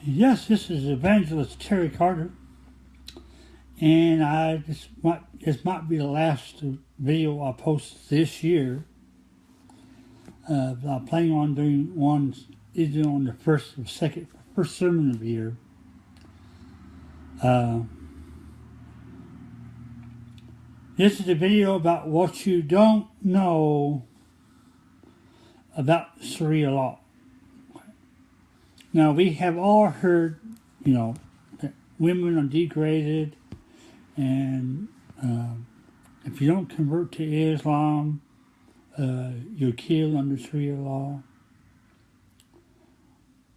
Yes, this is Evangelist Terry Carter, and this might be the last video I post this year. I'm planning on doing one either on the first sermon of the year. This is a video about what you don't know about Sharia law. Now, we have all heard, that women are degraded, and if you don't convert to Islam, you're killed under Sharia law,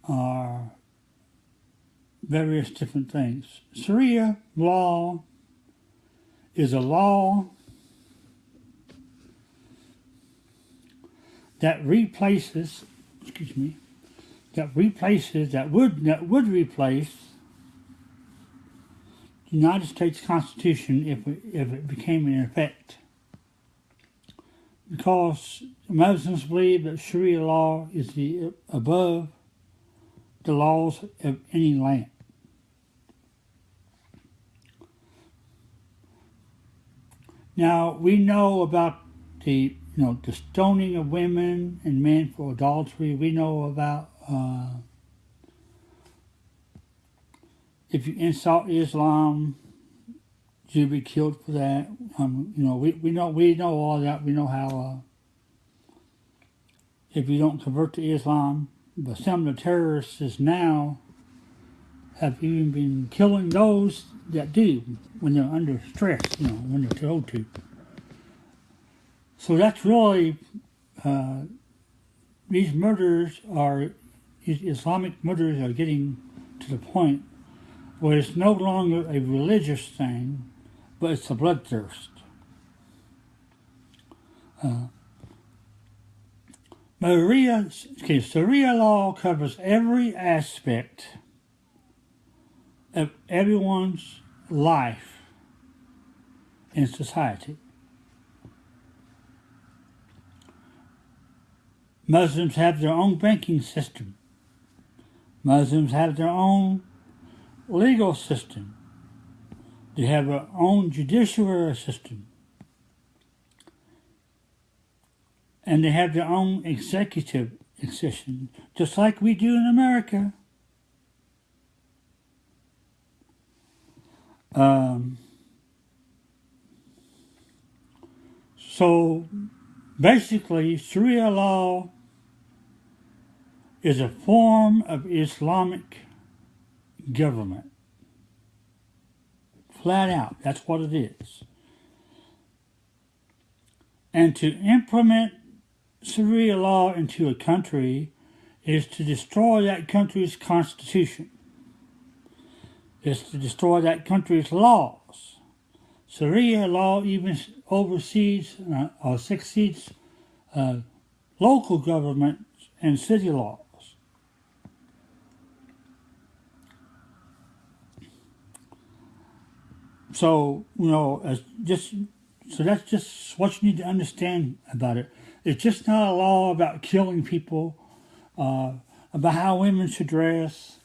or various different things. Sharia law is a law that would replace the United States Constitution if it became in effect. Because Muslims believe that Sharia law is above the laws of any land. Now, we know about the stoning of women and men for adultery. We know about if you insult Islam, you'll be killed for that. We know all that. We know how if you don't convert to Islam, but some of the terrorists now have even been killing those that do when they're under stress, when they're told to. So that's really, these Islamic murders are getting to the point where it's no longer a religious thing, but it's a bloodthirst. Sharia law covers every aspect of everyone's life in society. Muslims have their own banking system. Muslims have their own legal system. They have their own judiciary system. And they have their own executive system, just like we do in America. So basically, Sharia law is a form of Islamic government. Flat out, that's what it is. And to implement Sharia law into a country is to destroy that country's constitution. It's to destroy that country's laws. Sharia law even oversees or succeeds local governments and city laws. So, so that's just what you need to understand about it. It's just not a law about killing people, about how women should dress,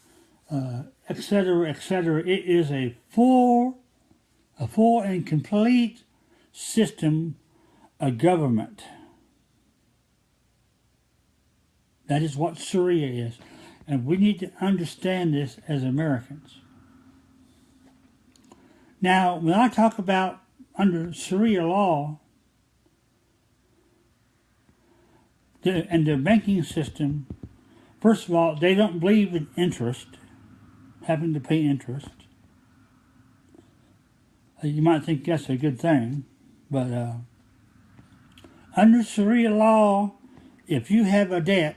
etc., etc. It is a full and complete system of government. That is what Sharia is. And we need to understand this as Americans. Now, when I talk about under Sharia law and the banking system, first of all, they don't believe in interest, having to pay interest. You might think that's a good thing, but under Sharia law, if you have a debt,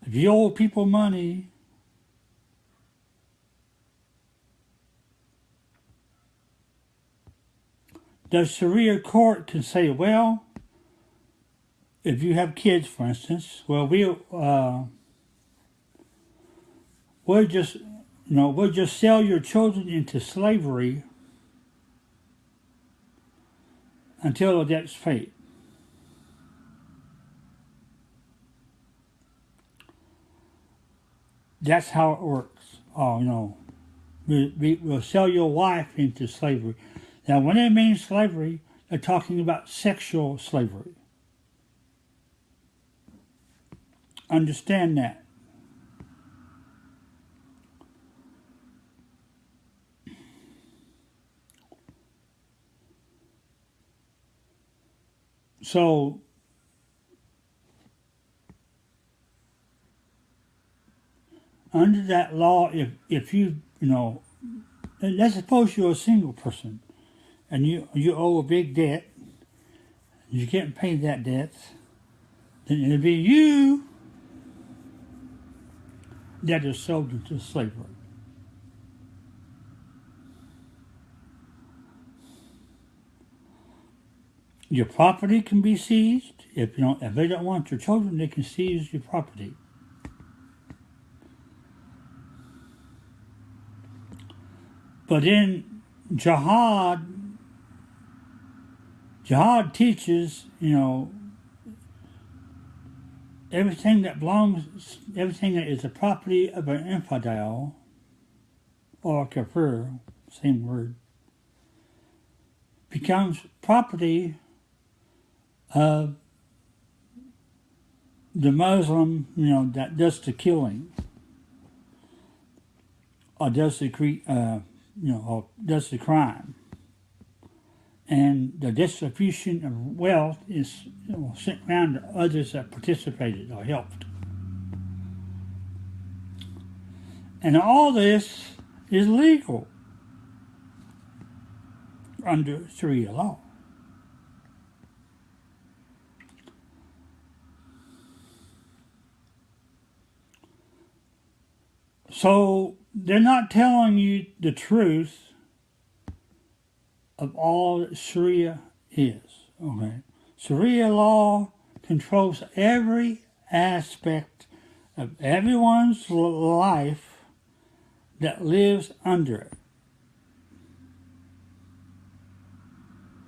if you owe people money, the Sharia court can say, well, if you have kids, for instance, well, we'll just sell your children into slavery until the debt's paid. That's how it works. Oh, we'll sell your wife into slavery. Now, when they mean slavery, they're talking about sexual slavery. Understand that. So, under that law, if let's suppose you're a single person and you owe a big debt, you can't pay that debt, then it'll be you that is sold into slavery. Your property can be seized. If they don't want your children, they can seize your property. But in jihad teaches, everything that is the property of an infidel or a kafir, same word, becomes property of the Muslim, that does the killing or does the or does the crime, and the distribution of wealth is sent around to others that participated or helped. And all this is legal under Sharia law. So they're not telling you the truth of all that Sharia is. Okay, Sharia law controls every aspect of everyone's life that lives under it.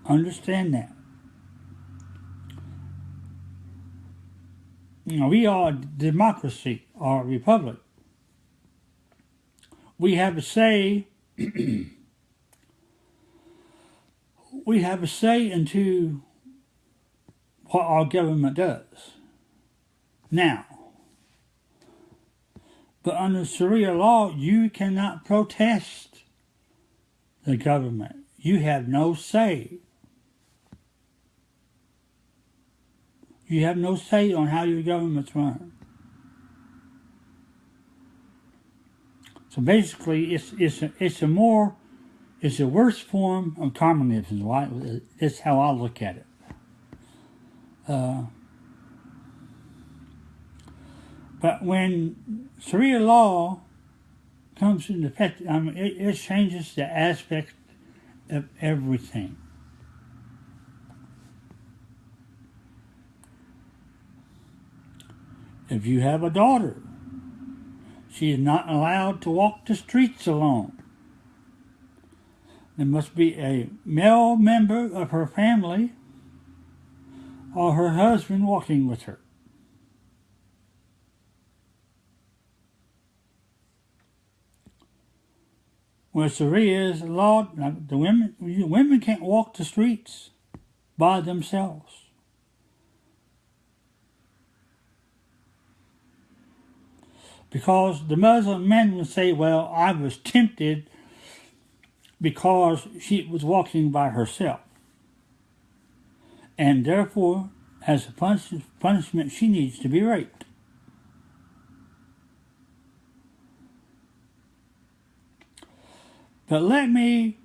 Understand that. We are a democracy or a republic. We have a say. We have a say into what our government does. Now, but under Sharia law, you cannot protest the government. You have no say. You have no say on how your government's run. So basically, it's a worse form of communism. Right? That's how I look at it. But when Sharia law comes into effect, it changes the aspect of everything. If you have a daughter, she is not allowed to walk the streets alone. There must be a male member of her family or her husband walking with her. Where Sharia's law, the women can't walk the streets by themselves. Because the Muslim men would say, well, I was tempted because she was walking by herself. And therefore, as a punishment, she needs to be raped. But let me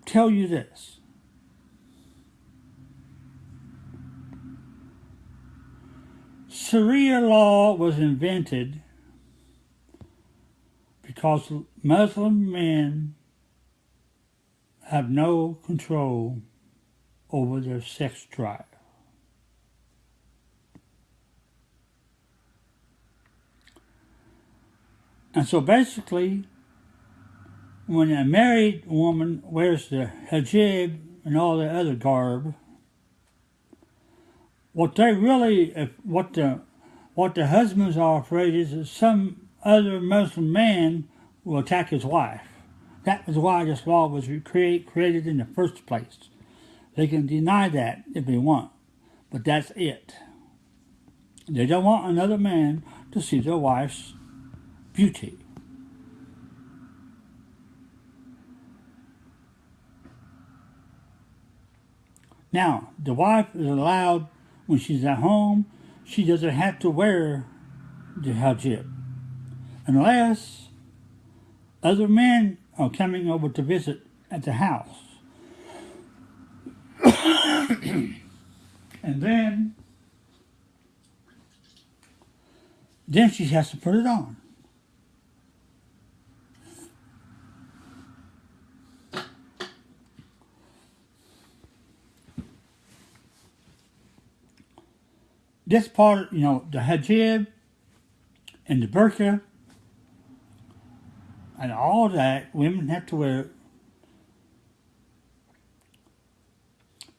tell you this. Sharia law was invented because Muslim men have no control over their sex drive. And so basically, when a married woman wears the hijab and all the other garb, what the What the husbands are afraid is that some other Muslim man will attack his wife. That was why this law was created in the first place. They can deny that if they want, but that's it. They don't want another man to see their wife's beauty. Now, the wife is allowed, when she's at home, she doesn't have to wear the hijab, unless other men are coming over to visit at the house. And then she has to put it on. This part, the hijab and the burqa and all that, women have to wear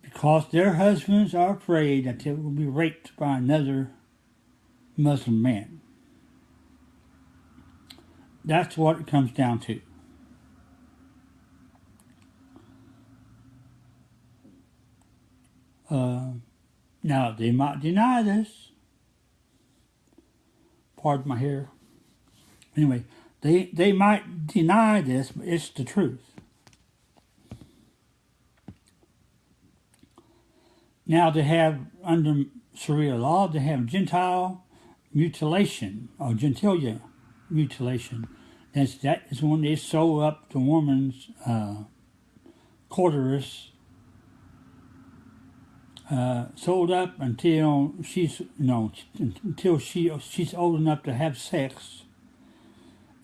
because their husbands are afraid that they will be raped by another Muslim man. That's what it comes down to. Now, they might deny this. Pardon my hair. Anyway, they might deny this, but it's the truth. Now, they have, under Sharia law, they have gentile mutilation, or gentilia mutilation. That is when they sew up the woman's clitoris, sewed up until she's old enough to have sex,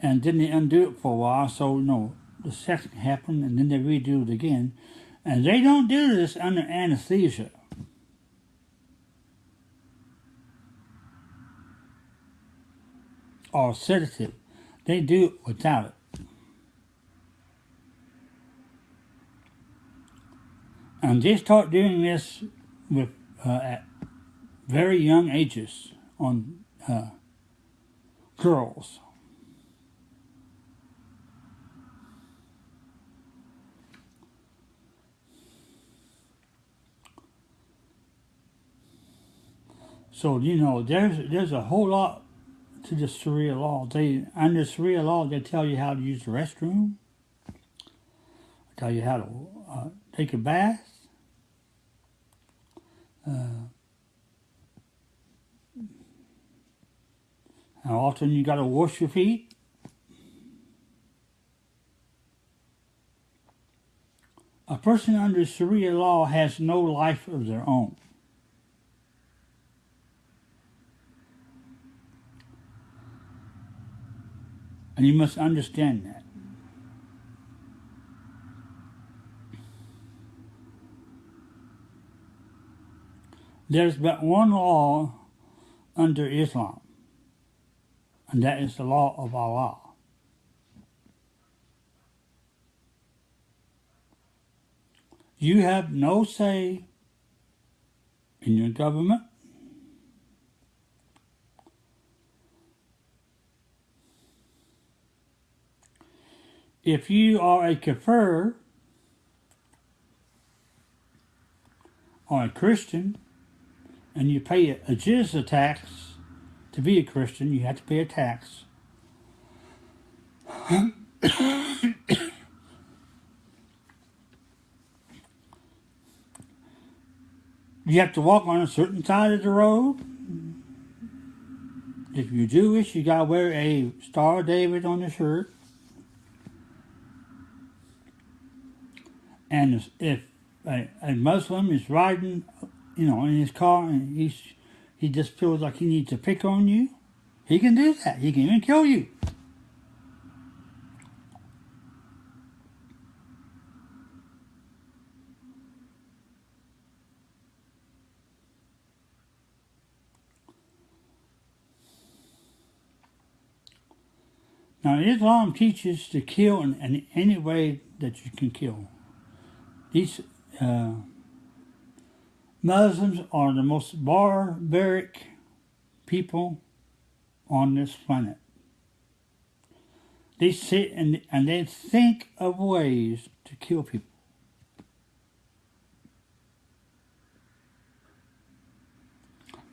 and then they undo it for a while, so the sex can happen, and then they redo it again, and they don't do this under anesthesia. Or sedative. They do it without it. And they start doing this with at very young ages on girls. So there's a whole lot to the Sharia law. Under Sharia law, they tell you how to use the restroom, tell you how to take a bath, how often you got to wash your feet. A person under Sharia law has no life of their own. And you must understand that. There's but one law under Islam, and that is the law of Allah. You have no say in your government. If you are a kafir or a Christian and you pay a jizya tax to be a Christian, you have to pay a tax. You have to walk on a certain side of the road. If you're Jewish, you gotta wear a Star of David on your shirt. And if a Muslim is riding, in his car and he just feels like he needs to pick on you, he can do that. He can even kill you. Now, Islam teaches to kill in any way that you can kill. These Muslims are the most barbaric people on this planet. They sit and they think of ways to kill people.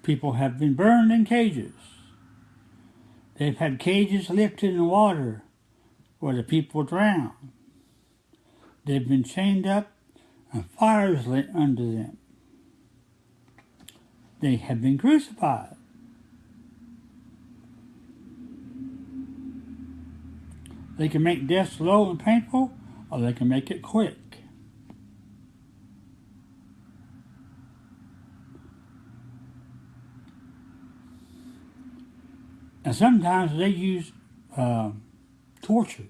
People have been burned in cages. They've had cages lifted in the water where the people drown. They've been chained up and fires lit under them. They have been crucified. They can make death slow and painful, or they can make it quick. And sometimes they use torture.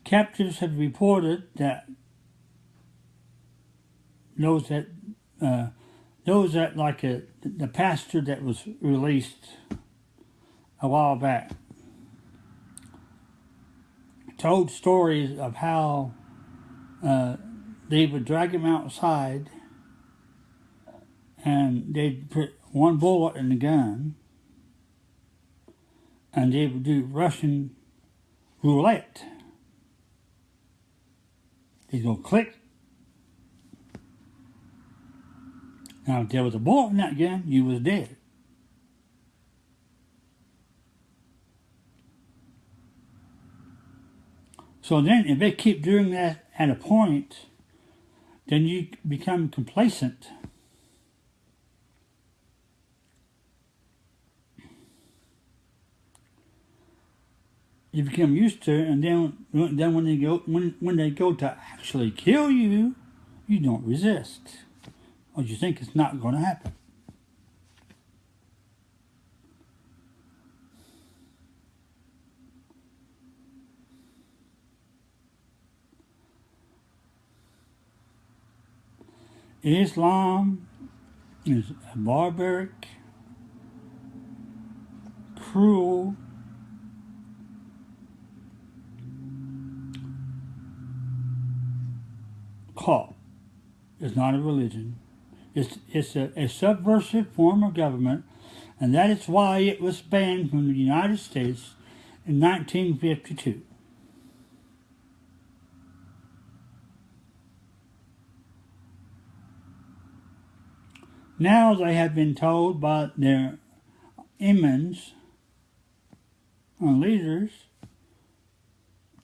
Captives have reported that those that like the pastor that was released a while back told stories of how they would drag him outside and they'd put one bullet in the gun and they would do Russian roulette. They'd go click. Now, if there was a bullet in that gun, you was dead. So then, if they keep doing that at a point, then you become complacent. You become used to it, and then when they go to actually kill you, you don't resist, or you think it's not going to happen. Islam is a barbaric, cruel, cult. It's not a religion. It's a subversive form of government, and that is why it was banned from the United States in 1952. Now they have been told by their imams and leaders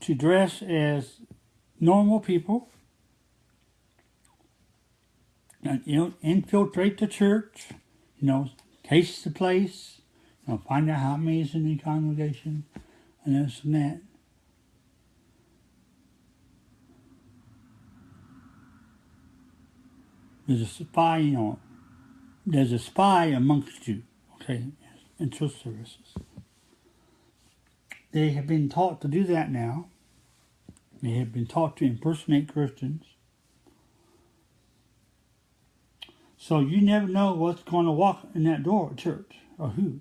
to dress as normal people and, infiltrate the church, taste the place, find out how many is in the congregation, and this and that. There's a spy, there's a spy amongst you, okay, in church services. They have been taught to do that now. They have been taught to impersonate Christians. So you never know what's going to walk in that door at church, or who.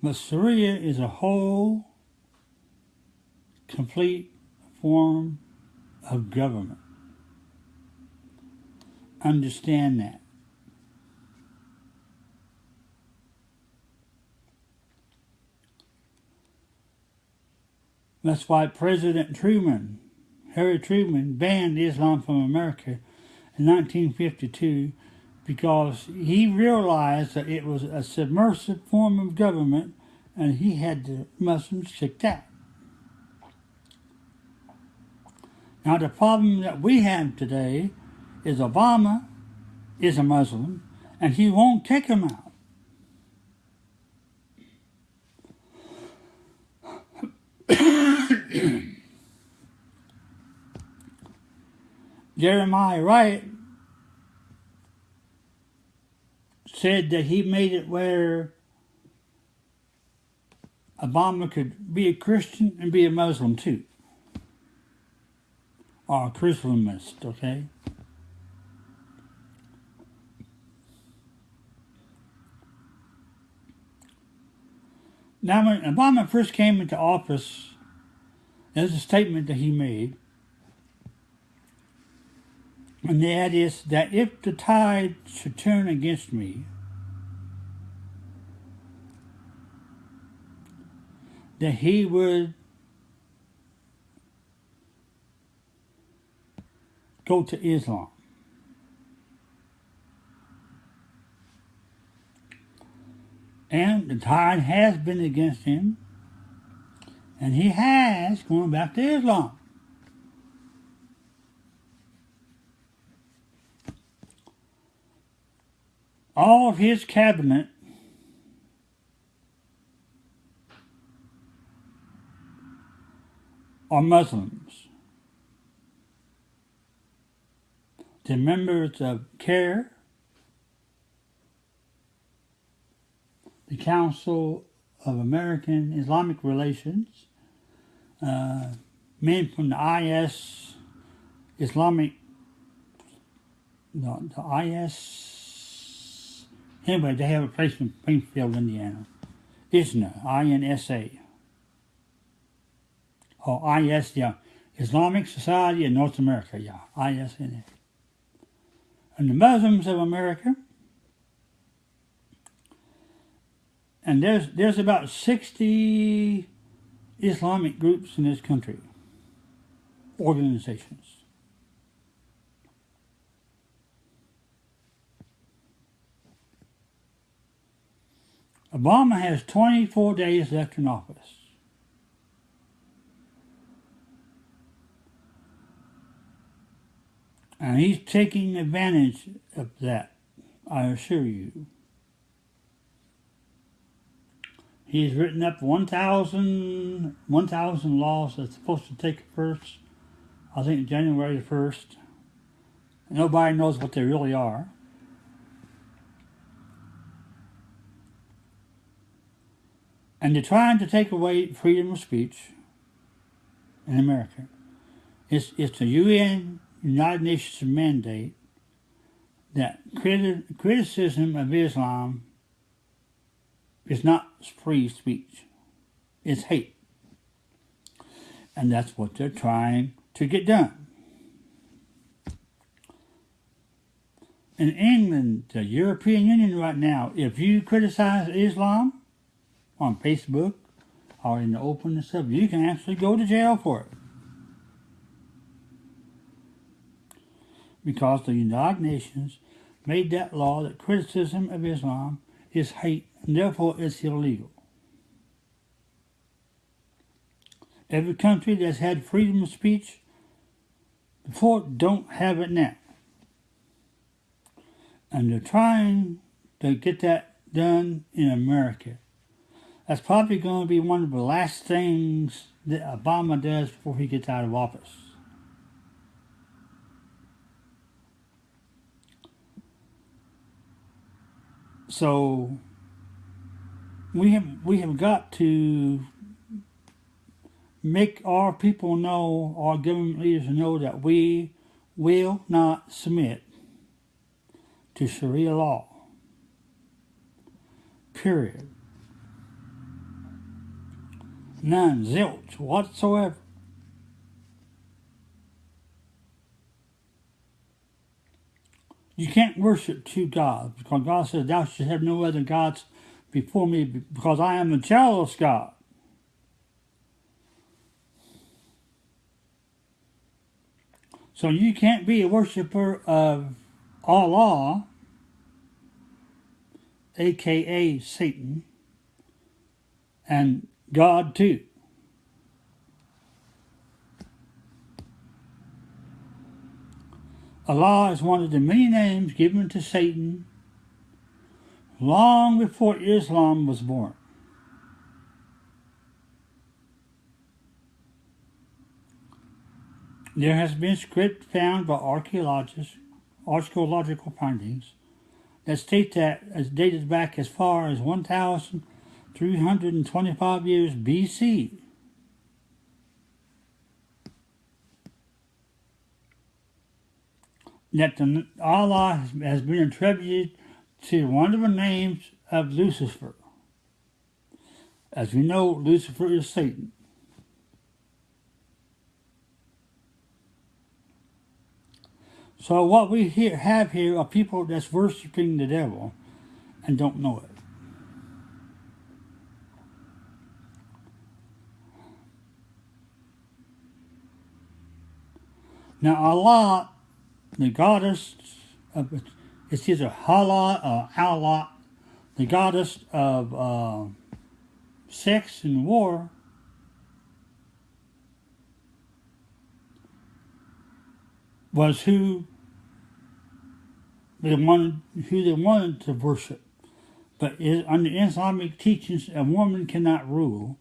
But Sharia is a whole, complete form of government. Understand that. That's why President Truman, Harry Truman, banned Islam from America in 1952, because he realized that it was a submersive form of government and he had the Muslims kicked out. Now the problem that we have today is Obama is a Muslim and he won't kick him out. Jeremiah Wright said that he made it where Obama could be a Christian and be a Muslim too. Or a Christianist, okay? Now, when Obama first came into office, there's a statement that he made, and that is that if the tide should turn against me, that he would go to Islam. And the tide has been against him, and he has gone back to Islam. All of his cabinet are Muslims. The members of CARE, the Council of American Islamic Relations, men from the IS, anyway, they have a place in Springfield, Indiana. ISNA, I-N-S-A. Oh, IS, yeah. Islamic Society of North America, yeah. ISNA. And the Muslims of America. And there's about 60 Islamic groups in this country, organizations. Obama has 24 days left in office. And he's taking advantage of that, I assure you. He's written up 1,000 laws that's supposed to take first, I think January the 1st. Nobody knows what they really are. And they're trying to take away freedom of speech in America. It's the United Nations mandate that criticism of Islam is not free speech. It's hate. And that's what they're trying to get done. In England, the European Union right now, if you criticize Islam on Facebook or in the open and stuff, you can actually go to jail for it. Because the United Nations made that law that criticism of Islam is hate, and therefore it's illegal. Every country that's had freedom of speech before don't have it now. And they're trying to get that done in America. That's probably going to be one of the last things that Obama does before he gets out of office. So we have got to make our people know, our government leaders know, that we will not submit to Sharia law. Period. None, zilch, whatsoever. You can't worship two gods, because God says, thou shalt have no other gods before me, because I am a jealous God. So you can't be a worshiper of Allah, aka Satan, and God too. Allah is one of the many names given to Satan long before Islam was born. There has been script found by archaeological findings that state that as dated back as far as 1,325 years BC. That Allah has been attributed to one of the names of Lucifer. As we know, Lucifer is Satan. So what we have here are people that's worshiping the devil and don't know it. Now Allah, the goddess of, it's either Hala or Allah, the goddess of sex and war, was who they wanted to worship. But under Islamic teachings, a woman cannot rule.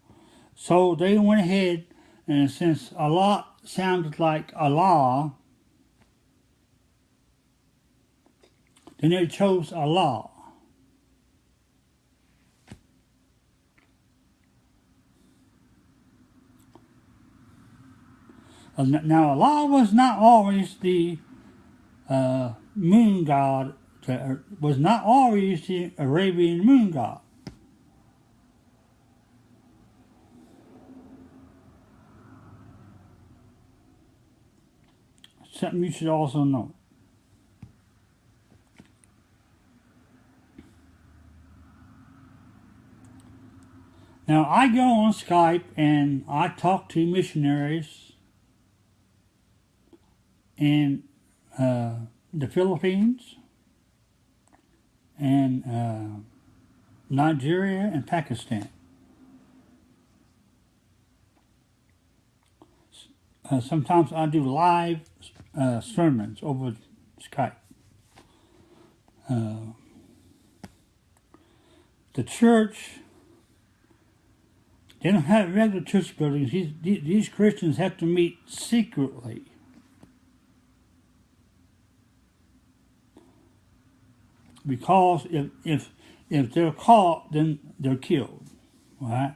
So they went ahead, and since Allah sounded like Allah, then they chose Allah. Now Allah was not always the moon god, was not always the Arabian moon god. Something you should also know. Now I go on Skype and I talk to missionaries in the Philippines and Nigeria and Pakistan. Sometimes I do live sermons over Skype. The church, they don't have regular church buildings. These Christians have to meet secretly. Because if they're caught, then they're killed, right?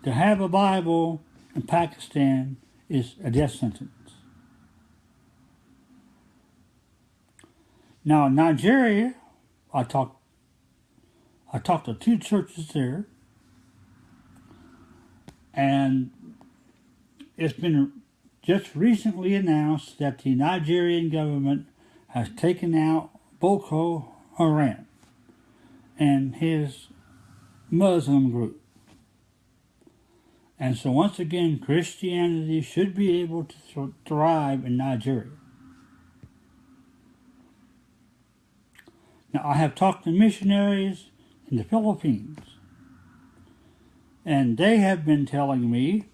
To have a Bible in Pakistan is a death sentence. Now in Nigeria, I talked to 2 churches there, and it's been just recently announced that the Nigerian government has taken out Boko Haram and his Muslim group. And so once again, Christianity should be able to thrive in Nigeria. Now I have talked to missionaries in the Philippines, and they have been telling me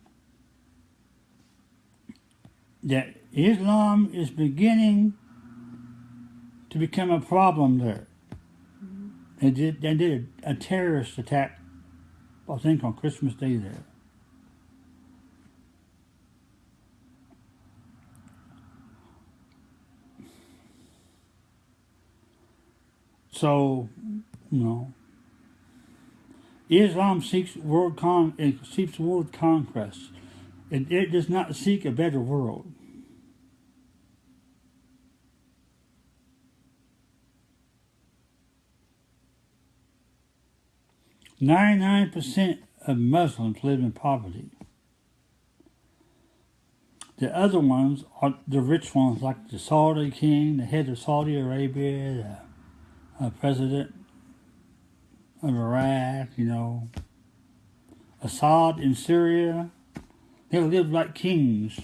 that Islam is beginning to become a problem there. They did a terrorist attack, I think on Christmas Day there. So, Islam seeks world conquest. It does not seek a better world. .99% of Muslims live in poverty. The other ones are the rich ones, like the Saudi king, the head of Saudi Arabia, the president of Iraq, Assad in Syria. They live like kings,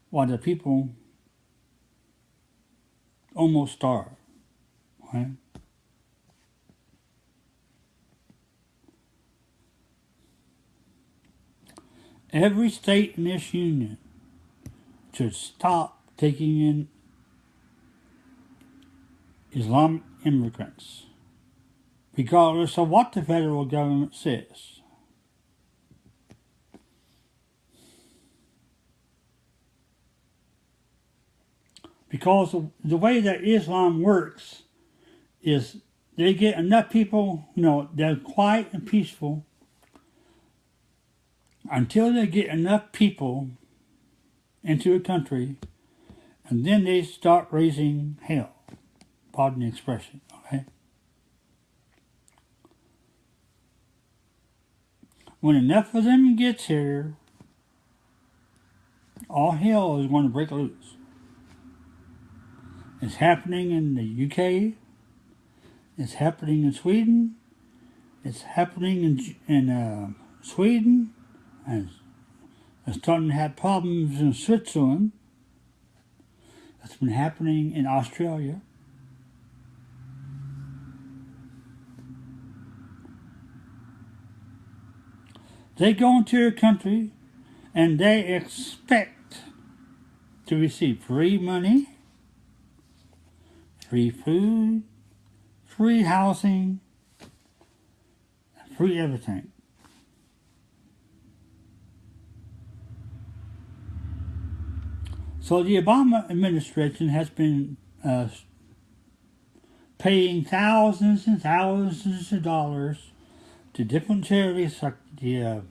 while the people almost starve. Right? Every state in this union should stop taking in Islamic immigrants, regardless of what the federal government says. Because the way that Islam works is they get enough people, they're quiet and peaceful, until they get enough people into a country, and then they start raising hell. Pardon the expression, okay? when enough of them gets here, all hell is going to break loose. It's happening in the UK. It's happening in Sweden. It's happening in Sweden. And it's starting to have problems in Switzerland. It's been happening in Australia. They go into your country and they expect to receive free money, free food, free housing, free everything. So the Obama administration has been paying thousands and thousands of dollars to different charities like the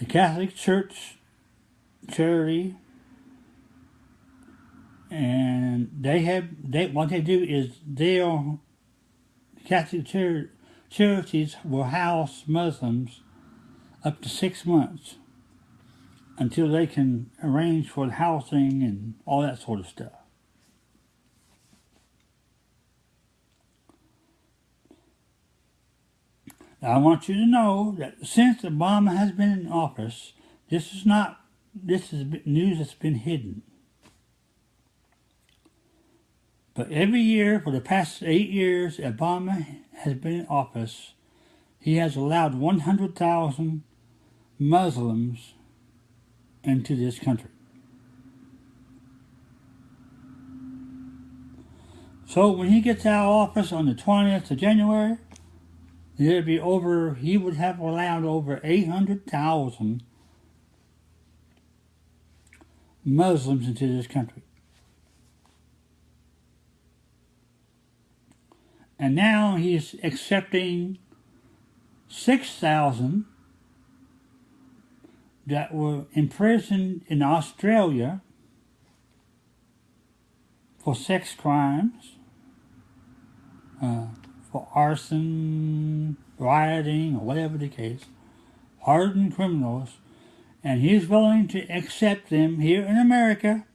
Catholic Church charity, and what they do is Catholic charities will house Muslims up to 6 months until they can arrange for the housing and all that sort of stuff. Now, I want you to know that since Obama has been in office, this is news that's been hidden. But every year for the past 8 years Obama has been in office, he has allowed 100,000 Muslims into this country. So when he gets out of office on the 20th of January, he would have allowed over 800,000 Muslims into this country. And now he's accepting 6,000 that were imprisoned in Australia for sex crimes, for arson, rioting, or whatever the case, hardened criminals, and he's willing to accept them here in America.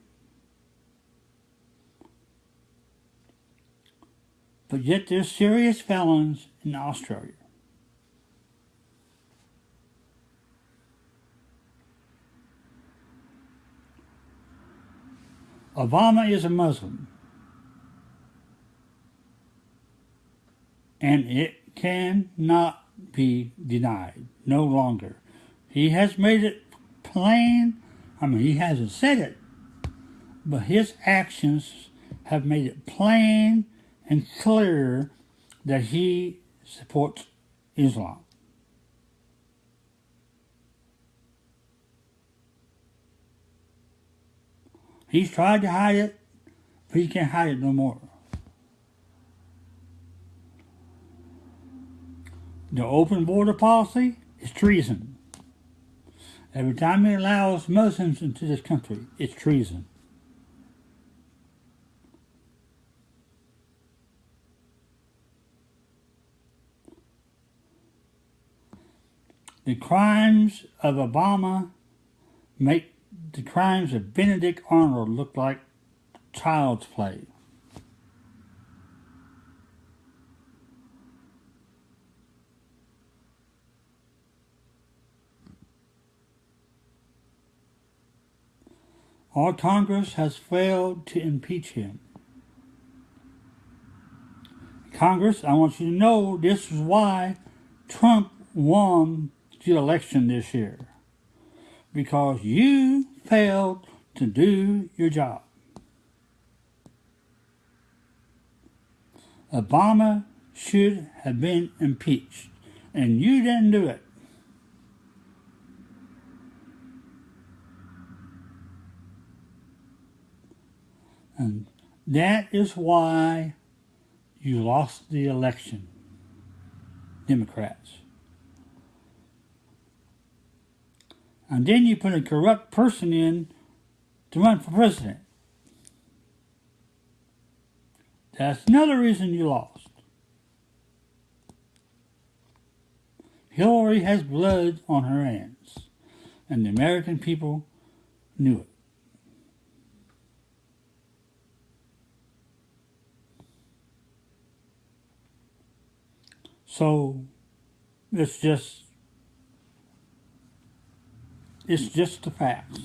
But yet they're serious felons in Australia. Obama is a Muslim, and it cannot be denied no longer. He has made it plain. He hasn't said it, but his actions have made it plain and clear that he supports Islam. He's tried to hide it, but he can't hide it no more. The open border policy is treason. Every time he allows Muslims into this country, it's treason. The crimes of Obama make the crimes of Benedict Arnold look like child's play. Our Congress has failed to impeach him. Congress, I want you to know this is why Trump won the election this year. Because you failed to do your job. Obama should have been impeached, and you didn't do it. And that is why you lost the election, Democrats. And then you put a corrupt person in to run for president. That's another reason you lost. Hillary has blood on her hands, and the American people knew it. So it's just the facts.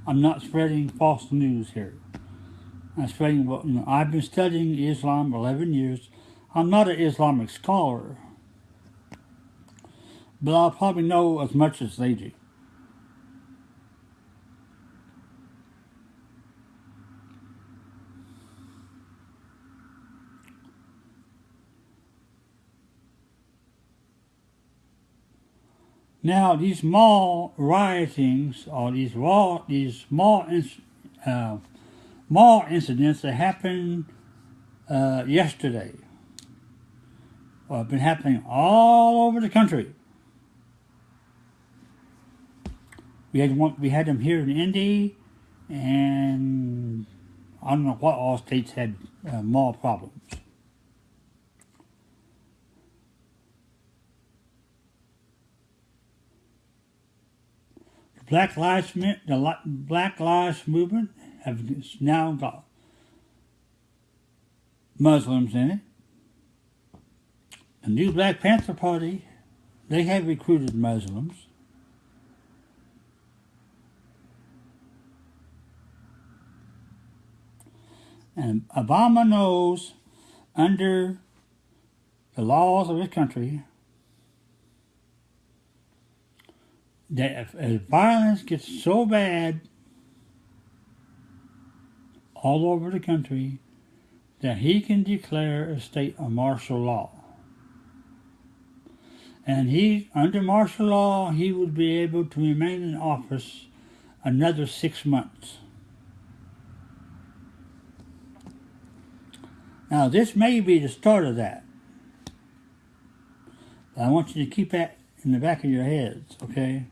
I'm not spreading false news here. I'm spreading what I've been studying Islam 11 years. I'm not an Islamic scholar, but I'll probably know as much as they do. Now, these mall riotings or these mall incidents that happened yesterday, or have been happening all over the country. We had them here in Indy, and I don't know what all states had mall problems. The Black Lives Movement have now got Muslims in it. The new Black Panther Party, they have recruited Muslims. And Obama knows, under the laws of his country, that if violence gets so bad all over the country that he can declare a state of martial law. And under martial law, he would be able to remain in office another 6 months. Now, this may be the start of that. But I want you to keep that in the back of your heads, okay?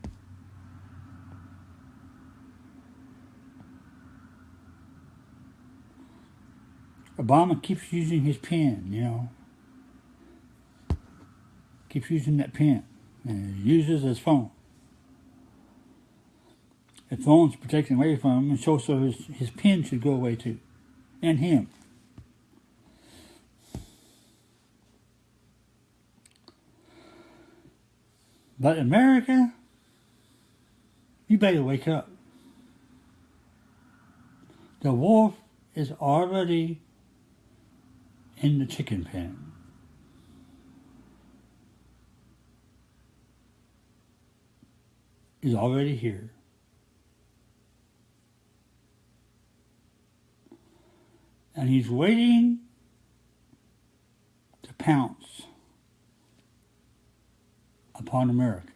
Obama keeps using his pen, Keeps using that pen. And he uses his phone. The phone's protected away from him, and so his pen should go away too. And him. But America, you better wake up. The wolf is already in the chicken pen. He's already here. And he's waiting to pounce upon America.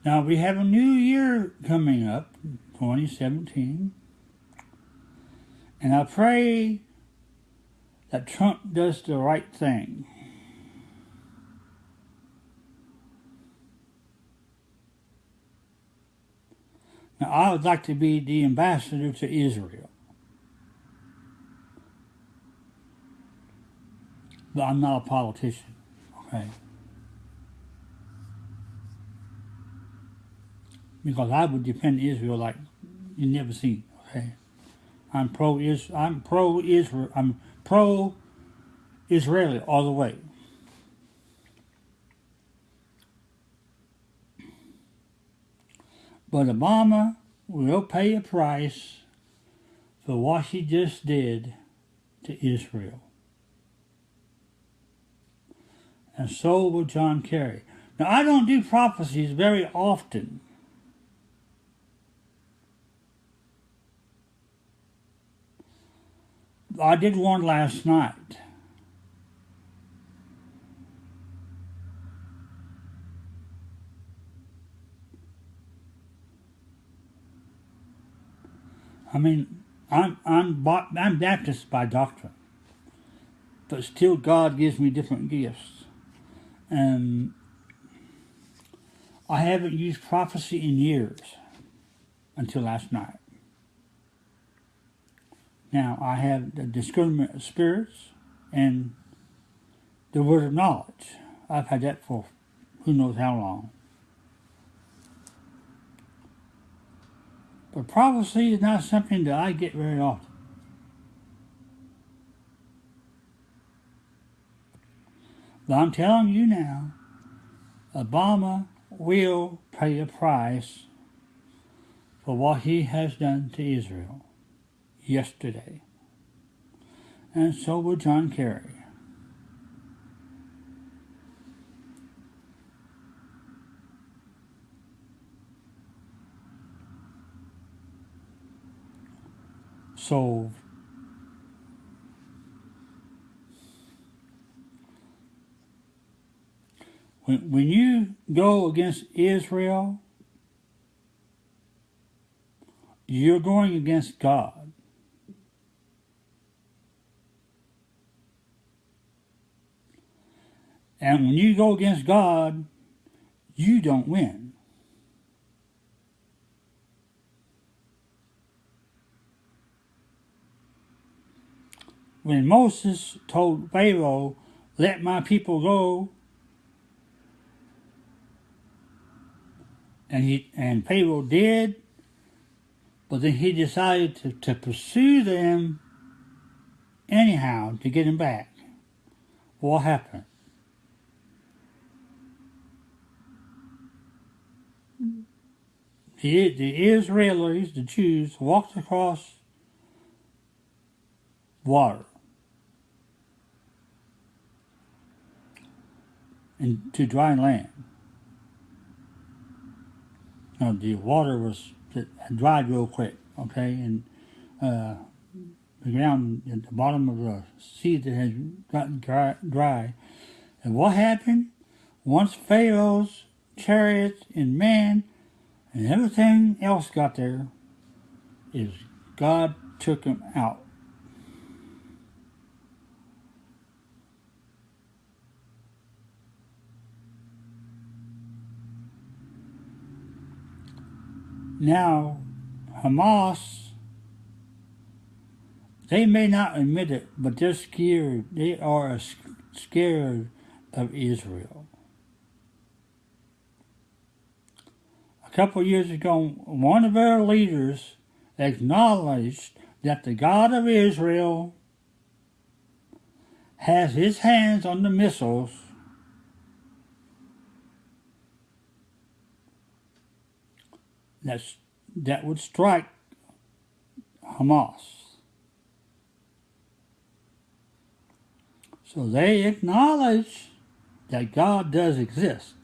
Now we have a new year coming up, 2017, and I pray that Trump does the right thing. Now I would like to be the ambassador to Israel, but I'm not a politician, okay? Because I would defend Israel like you never seen, okay? I'm pro-Israeli all the way. But Obama will pay a price for what he just did to Israel. And so will John Kerry. Now, I don't do prophecies very often. I did one last night. I mean, I'm Baptist by doctrine, but still God gives me different gifts. And I haven't used prophecy in years. until last night. Now, I have the discernment of spirits and the word of knowledge. I've had that for who knows how long. But prophecy is not something that I get very often. But I'm telling you now, Obama will pay a price for what he has done to Israel yesterday. And so will John Kerry. So when you go against Israel, you're going against God. And when you go against God, you don't win. When Moses told Pharaoh, "Let my people go," and Pharaoh did, but then he decided to pursue them anyhow to get them back. What happened? The Israelis, the Jews, walked across water into dry land. Now, the water was dried real quick, okay, and the ground at the bottom of the sea that had gotten dry. And what happened? Once Pharaoh's chariots and men and everything else got there, is God took them out. Now, Hamas, they may not admit it, but they're scared. They are scared of Israel. A couple of years ago, one of their leaders acknowledged that the God of Israel has his hands on the missiles that would strike Hamas. So they acknowledge that God does exist.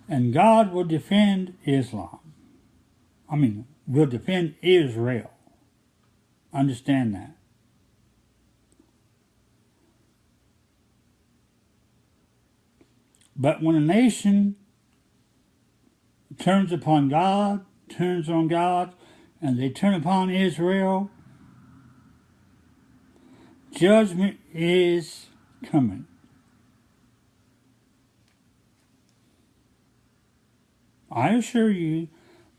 And God will defend Islam. Will defend Israel. Understand that. But when a nation turns upon God, turns on God, and they turn upon Israel, judgment is coming. I assure you,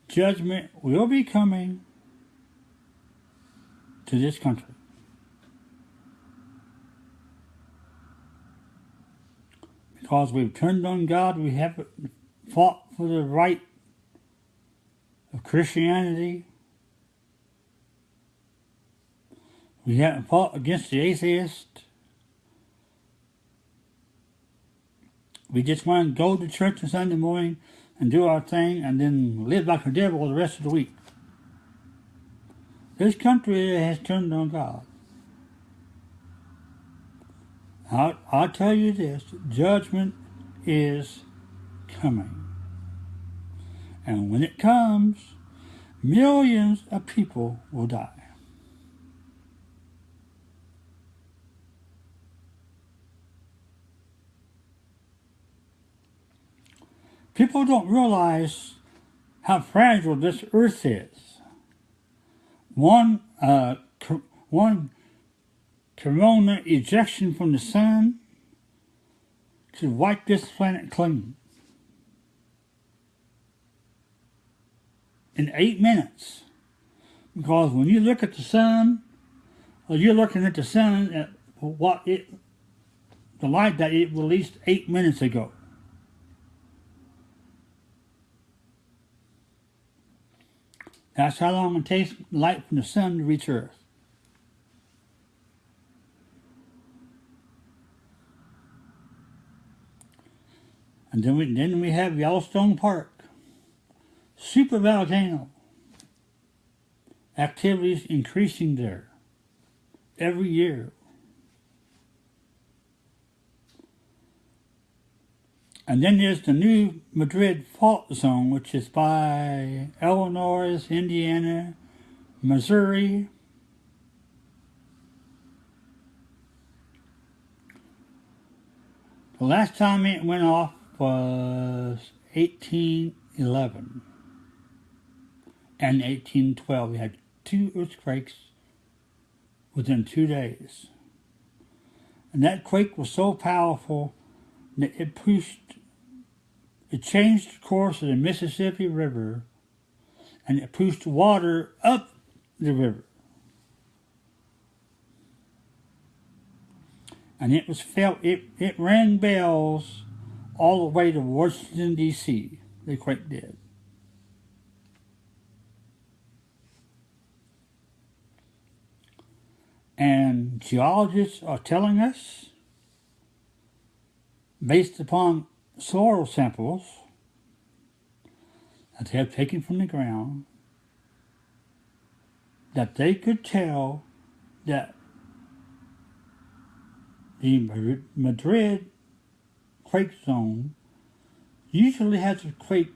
judgment will be coming to this country. Because we've turned on God, we haven't fought for the right of Christianity. We haven't fought against the atheist. We just want to go to church on Sunday morning and do our thing and then live like a devil the rest of the week. This country has turned on God. I'll tell you this, judgment is coming. And when it comes, millions of people will die. People don't realize how fragile this earth is. One one corona ejection from the sun could wipe this planet clean. In 8 minutes. Because when you look at the sun, or you're looking at the sun at the light that it released 8 minutes ago. That's how long it takes light from the sun to reach Earth. And then we have Yellowstone Park. Super volcano. Activities increasing there every year. And then there's the new Madrid fault zone, which is by Illinois, Indiana, Missouri. The last time it went off was 1811 and 1812. We had 2 earthquakes within 2 days. And that quake was so powerful that it changed the course of the Mississippi River, and it pushed water up the river. And it was felt, it rang bells all the way to Washington, D.C., the quake did. And geologists are telling us, based upon soil samples that they have taken from the ground, that they could tell that the Madrid quake zone usually has a quake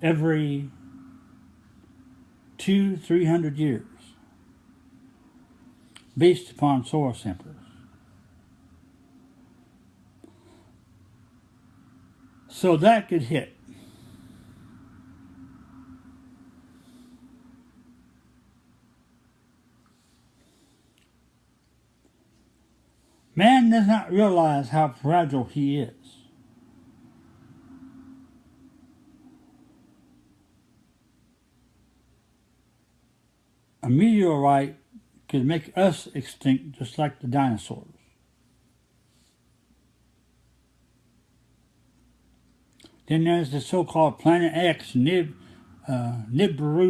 every 200-300 years, based upon soil samples. So that could hit. Man does not realize how fragile he is. A meteorite could make us extinct just like the dinosaurs. Then there's the so-called Planet X Nibiru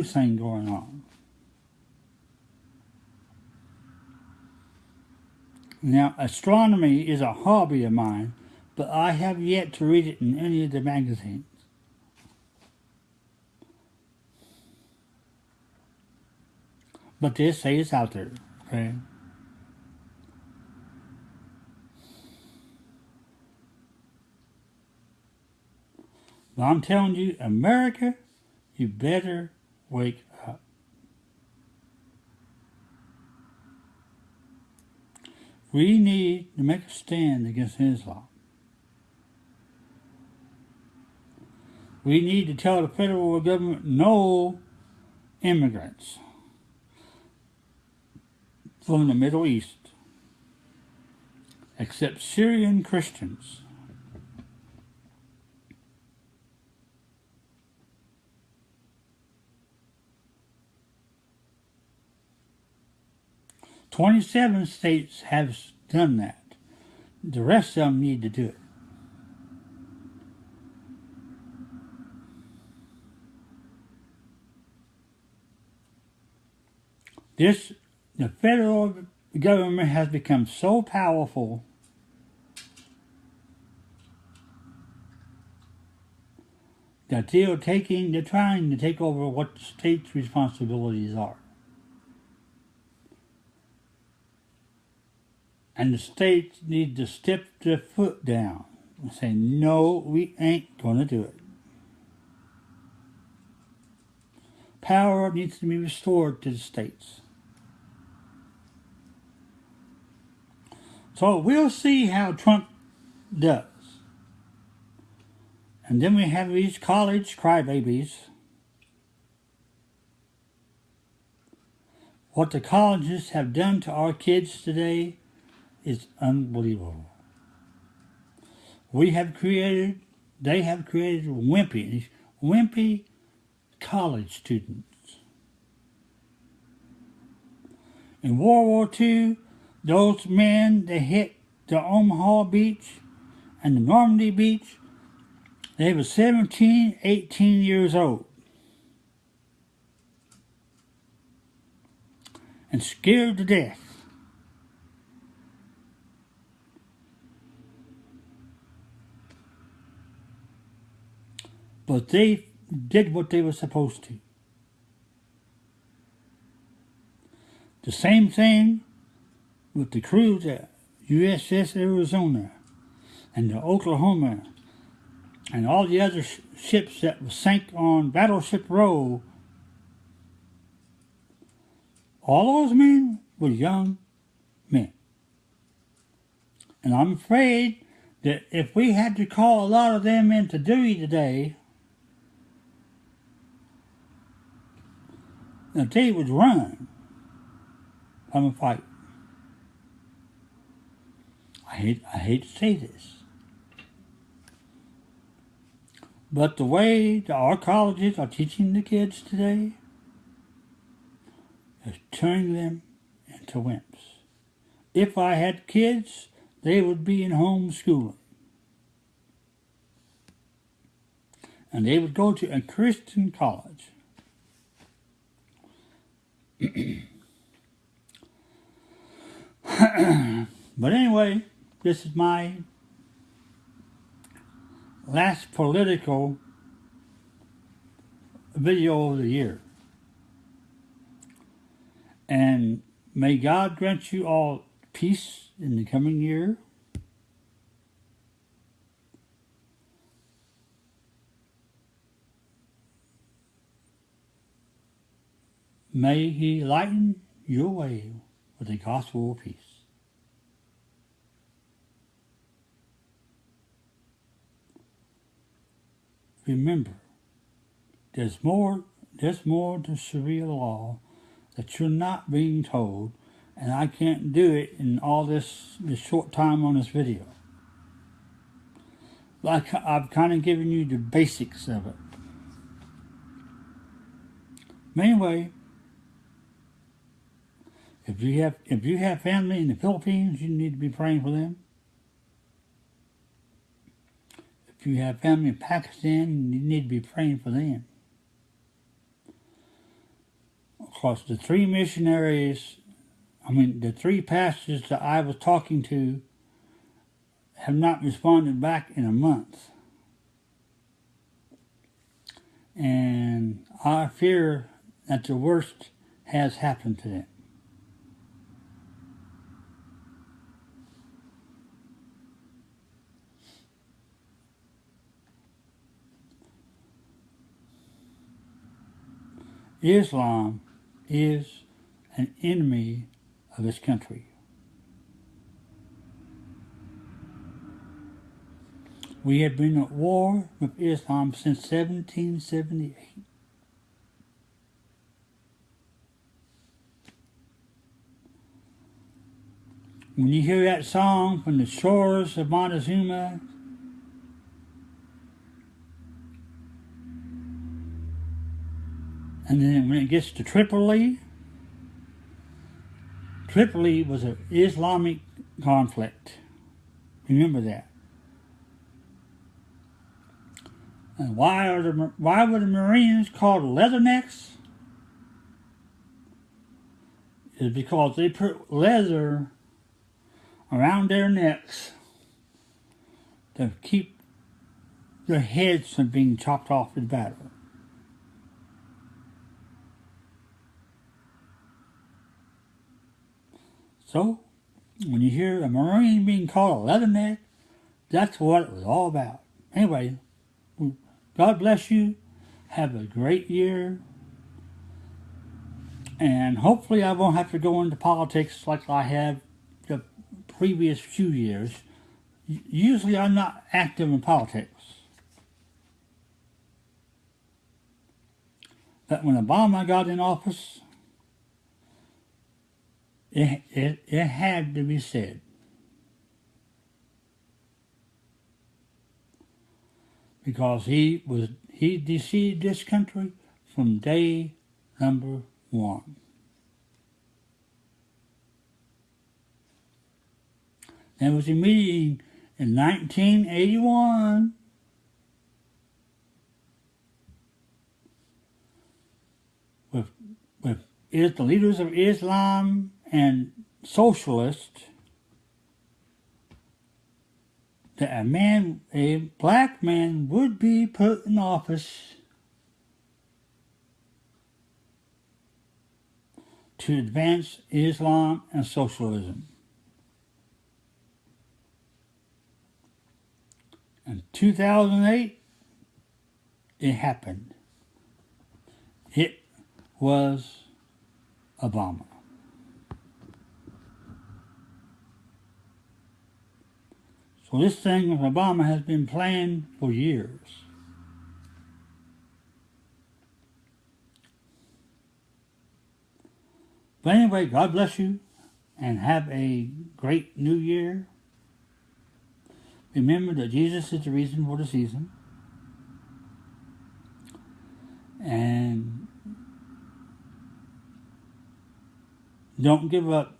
thing going on. Now, astronomy is a hobby of mine, but I have yet to read it in any of the magazines. But they say it's out there, okay? But I'm telling you, America, you better wake up. We need to make a stand against Islam. We need to tell the federal government no immigrants from the Middle East, except Syrian Christians. "27 states have done that. The rest of them need to do it. The federal government has become so powerful that they're trying to take over what the state's responsibilities are. And the states need to step their foot down and say, no, we ain't going to do it. Power needs to be restored to the states. So we'll see how Trump does. And then we have these college crybabies What the colleges have done to our kids today is unbelievable. They have created wimpy college students. In World War II, those men that hit the Omaha beach and the Normandy beach, they were 17, 18 years old. And scared to death. But they did what they were supposed to. The same thing with the crews at USS Arizona and the Oklahoma and all the other ships that were sank on Battleship Row. All those men were young men. And I'm afraid that if we had to call a lot of them into duty today, that they would run from a fight. I hate to say this, but the way that our colleges are teaching the kids today is turning them into wimps. If I had kids, they would be in homeschooling. And they would go to a Christian college. But anyway, this is my last political video of the year. And may God grant you all peace in the coming year. May He lighten your way with the gospel of peace. Remember, there's more to Sharia law that you're not being told, and I can't do it in all this short time on this video. But I've kind of given you the basics of it. Anyway, if you have family in the Philippines, you need to be praying for them. If you have family in Pakistan, you need to be praying for them. Of course, the three pastors that I was talking to have not responded back in a month. And I fear that the worst has happened to them. Islam is an enemy of this country. We have been at war with Islam since 1778. When you hear that song from the shores of Montezuma, and then when it gets to Tripoli was an Islamic conflict. Remember that. And why were the Marines called leathernecks? Is because they put leather around their necks to keep their heads from being chopped off in battle. So, when you hear a Marine being called a leatherneck, that's what it was all about. Anyway, God bless you. Have a great year. And hopefully I won't have to go into politics like I have the previous few years. Usually I'm not active in politics. But when Obama got in office, It had to be said. Because he deceived this country from day number one. There was a meeting in 1981 with the leaders of Islam and socialists that a black man would be put in office to advance Islam and socialism. In 2008, it happened. It was Obama. So this thing with Obama has been planned for years. But anyway, God bless you and have a great new year. Remember that Jesus is the reason for the season. And don't give up.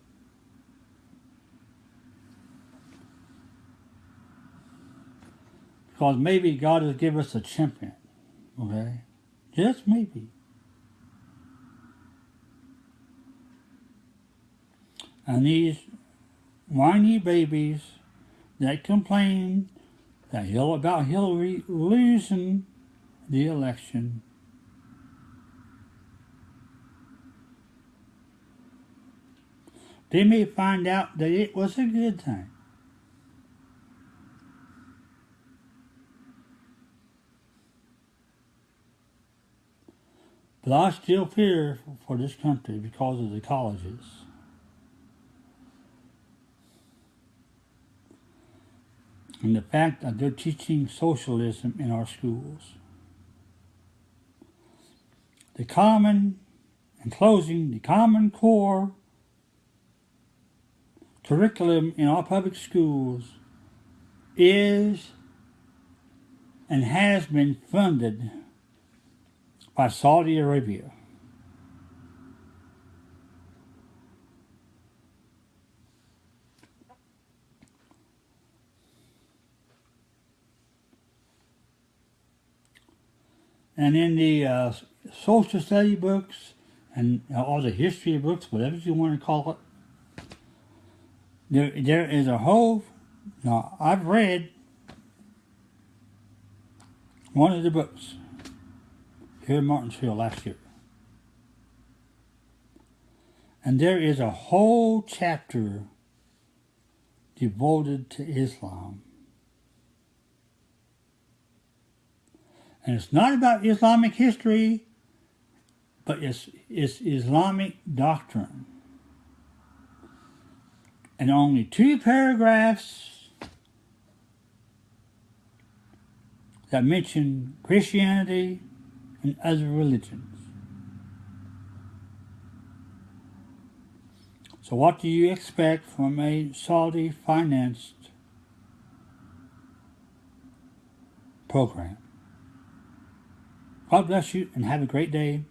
Because maybe God will give us a champion. Okay? Just maybe. And these whiny babies that complain about Hillary losing the election, they may find out that it was a good thing. But I still fear for this country because of the colleges. And the fact that they're teaching socialism in our schools. In closing, the common core curriculum in our public schools is and has been funded by Saudi Arabia. And in the social study books and all the history books, whatever you want to call it, there is a whole. Now I've read one of the books here in Martinsville last year, and there is a whole chapter devoted to Islam. And it's not about Islamic history, but it's Islamic doctrine. And only 2 paragraphs that mention Christianity and other religions. So what do you expect from a Saudi-financed program? God bless you and have a great day.